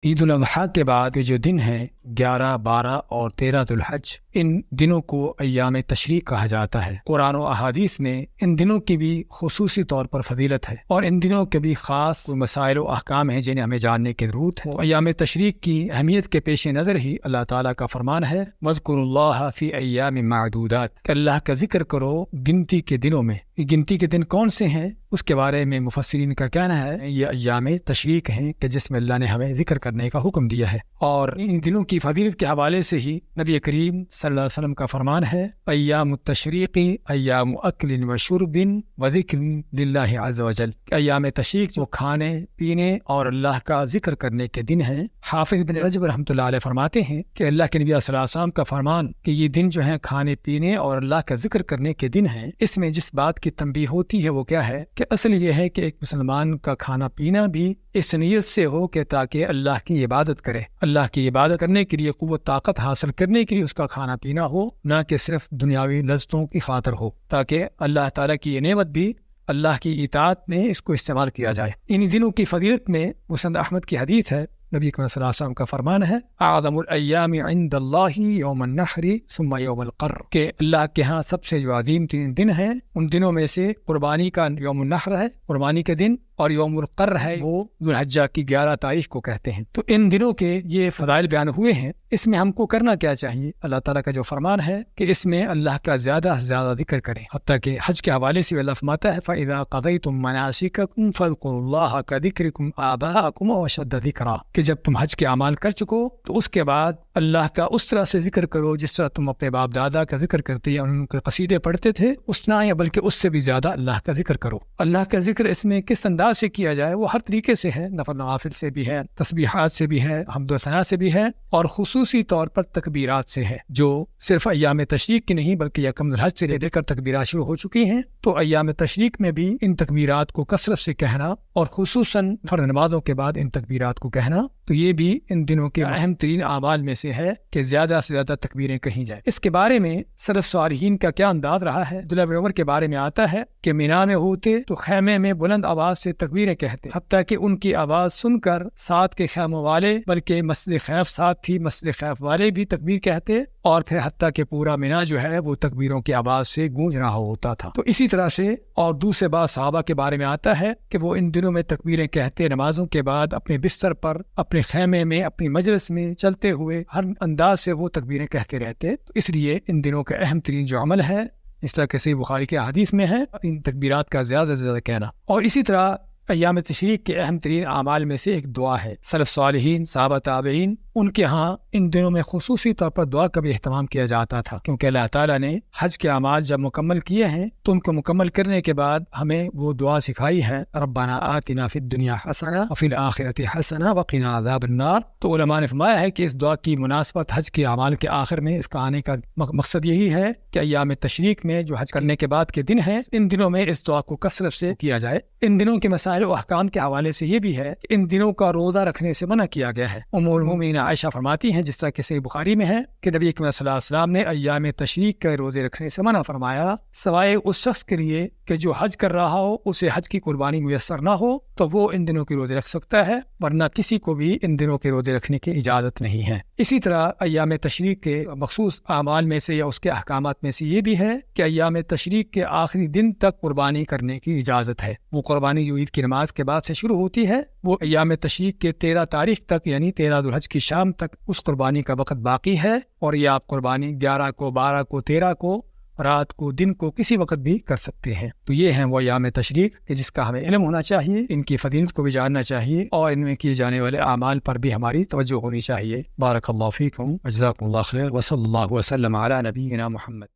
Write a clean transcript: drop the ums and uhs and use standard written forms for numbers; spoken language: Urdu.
عید الاضحیٰ کے بعد کے جو دن ہیں 11، 12 اور 13 ذو الحج، ان دنوں کو ایام تشریق کہا جاتا ہے۔ قرآن و احادیث میں ان دنوں کی بھی خصوصی طور پر فضیلت ہے اور ان دنوں کے بھی خاص مسائل و احکام ہیں جنہیں ہمیں جاننے کی ضرورت ہے۔ ایام تشریق کی اہمیت کے پیش نظر ہی اللہ تعالیٰ کا فرمان ہے وَاذْكُرُوا اللَّهَ فِي أَيَّامٍ مَّعْدُودَاتٍ، کہ اللہ کا ذکر کرو گنتی کے دنوں میں۔ یہ گنتی کے دن کون سے ہیں اس کے بارے میں مفسرین کا کہنا ہے یہ ایام تشریق ہیں کہ جس میں اللہ نے ہمیں ذکر کرنے کا حکم دیا ہے، اور ان دنوں کی فضیلت کے حوالے سے ہی نبی کریم صلی اللہ علیہ وسلم کا فرمان ہے ایام التشریق ایام اکل و شرب و ذکر للہ عز وجل، کہ ایام تشریق جو کھانے پینے اور اللہ کا ذکر کرنے کے دن ہیں۔ حافظ بن رجب رحمۃ اللہ علیہ فرماتے ہیں کہ اللہ کے نبی صلی اللہ علیہ وسلم کا فرمان کہ یہ دن جو ہیں کھانے پینے اور اللہ کا ذکر کرنے کے دن ہیں، اس میں جس بات کی تنبیہ ہوتی ہے وہ کیا ہے کہ اصل یہ ہے کہ ایک مسلمان کا کھانا پینا بھی اس نیت سے ہو کہ تاکہ اللہ کی عبادت کرے، اللہ کی عبادت کرنے کے لیے قوت طاقت حاصل کرنے کے لیے اس کا کھانا پینا ہو، نہ کہ صرف دنیاوی لذتوں کی خاطر ہو، تاکہ اللہ تعالیٰ کی یہ نعمت بھی اللہ کی اطاعت میں اس کو استعمال کیا جائے۔ ان دنوں کی فضیلت میں مسند احمد کی حدیث ہے، نبی صلی اللہ علیہ وسلم کا فرمان ہے اعظم الایام عند اللہ یوم النحر ثم یوم القر، کہ اللہ کے ہاں سب سے جو عظیم ترین دن ہیں ان دنوں میں سے قربانی کا یوم النحر ہے، قربانی کے دن، اور یوم القر ہے وہ ذو الحجہ کی 11 تاریخ کو کہتے ہیں۔ تو ان دنوں کے یہ فضائل بیان ہوئے ہیں، اس میں ہم کو کرنا کیا چاہیے؟ اللہ تعالیٰ کا جو فرمان ہے کہ اس میں اللہ کا زیادہ سے زیادہ ذکر کریں، حتیٰ کہ حج کے حوالے سے اللہ فرماتا ہے فَإِذَا قَضَيْتُم مَّنَاسِكَكُمْ فَاذْكُرُوا اللَّهَ كَذِكْرِكُمْ آبَاءَكُمْ وَأَشَدَّ ذِكْرًا، کہ جب تم حج کے اعمال کر چکو تو اس کے بعد اللہ کا اس طرح سے ذکر کرو جس طرح تم اپنے باپ دادا کا ذکر کرتے یا ان کے قصیدے پڑھتے تھے، اس نہ یا بلکہ اس سے بھی زیادہ اللہ کا ذکر کرو۔ اللہ کا ذکر اس میں کس انداز سے کیا جائے وہ ہر طریقے سے ہے، نفل نوافل سے بھی ہے، تسبیحات سے بھی ہے، حمد و ثنا سے بھی ہے، اور خصوصی طور پر تکبیرات سے ہے، جو صرف ایام تشریق کی نہیں بلکہ یکم ذو الحج سے لے کر تکبیرات شروع ہو چکی ہیں۔ تو ایام تشریق میں بھی ان تکبیرات کو کثرت سے کہنا، اور خصوصاً فرض نمازوں کے بعد ان تکبیرات کو کہنا، تو یہ بھی ان دنوں کے اہم ترین اعمال میں سے ہے کہ زیادہ سے زیادہ تکبیریں کہیں جائیں۔ اس کے بارے میں سلف صالحین کا کیا انداز رہا ہے؟ عبداللہ بن عمر کے بارے میں آتا ہے کہ مینا میں ہوتے تو خیمے میں بلند آواز سے تکبیریں کہتے، حتیٰ کہ ان کی آواز سن کر ساتھ کے خیموں والے، بلکہ مسجد خیف ساتھ تھی، مسجد خیف والے بھی تکبیر کہتے، اور پھر حتیٰ کہ پورا مینا جو ہے وہ تکبیروں کی آواز سے گونج رہا ہوتا تھا۔ تو اسی طرح سے اور دوسرے بعض صحابہ کے بارے میں آتا ہے کہ وہ ان دنوں میں تکبیریں کہتے، نمازوں کے بعد اپنے بستر پر، اپنے خیمے میں، اپنی مجلس میں چلتے ہوئے ہر انداز سے وہ تکبیریں کہتے رہتے۔ تو اس لیے ان دنوں کا اہم ترین جو عمل ہے، اس طرح کہ صحیح بخاری کے حدیث میں ہے، ان تکبیرات کا زیادہ سے زیادہ کہنا۔ اور اسی طرح ایام تشریق کے اہم ترین اعمال میں سے ایک دعا ہے۔ سلف صالحین، صحابہ تابعین، ان کے ہاں ان دنوں میں خصوصی طور پر دعا کا بھی اہتمام کیا جاتا تھا، کیونکہ اللہ تعالیٰ نے حج کے اعمال جب مکمل کیے ہیں تو ان کو مکمل کرنے کے بعد ہمیں وہ دعا سکھائی ہے ربنا آتنا فی الدنیا حسنہ وفی الآخرۃ حسنہ وقنا عذاب النار۔ تو علماء نے فرمایا ہے کہ اس دعا کی مناسبت حج کے اعمال کے آخر میں اس کا آنے کا مقصد یہی ہے کہ ایام تشریق میں جو حج کرنے کے بعد کے دن ہیں، ان دنوں میں اس دعا کو کثرت سے کیا جائے۔ ان دنوں کے مسائل و احکام کے حوالے سے یہ بھی ہے کہ ان دنوں کا روزہ رکھنے سے منع کیا گیا ہے۔ ام المؤمنین عائشہ فرماتی ہیں، جس طرح کہ صحیح بخاری میں ہے کہ نبی اکرم صلی اللہ علیہ وسلم نے ایام تشریق کے روزے رکھنے سے منع فرمایا، سوائے اس شخص کے لیے کہ جو حج کر رہا ہو، اسے حج کی قربانی میسر نہ ہو تو وہ ان دنوں کے روزے رکھ سکتا ہے، ورنہ کسی کو بھی ان دنوں کے روزے رکھنے کی اجازت نہیں ہے۔ اسی طرح ایام تشریق کے مخصوص اعمال میں سے یا اس کے احکامات میں سے یہ بھی ہے کہ ایام تشریق کے آخری دن تک قربانی کرنے کی اجازت ہے۔ وہ قربانی جو عید کی نماز کے بعد سے شروع ہوتی ہے، وہ ایام تشریق کے 13 تاریخ تک یعنی 13 ذو الحج کی شام تک اس قربانی کا وقت باقی ہے، اور یہ آپ قربانی 11 کو، 12 کو، 13 کو، رات کو، دن کو، کسی وقت بھی کر سکتے ہیں۔ تو یہ ہیں وہ ایام تشریق کہ جس کا ہمیں علم ہونا چاہیے، ان کی فضیلت کو بھی جاننا چاہیے، اور ان میں کیے جانے والے اعمال پر بھی ہماری توجہ ہونی چاہیے۔ بارک اللہ فیکم، جزاکم اللہ خیر، وصلی اللہ وسلم علی نبینا محمد۔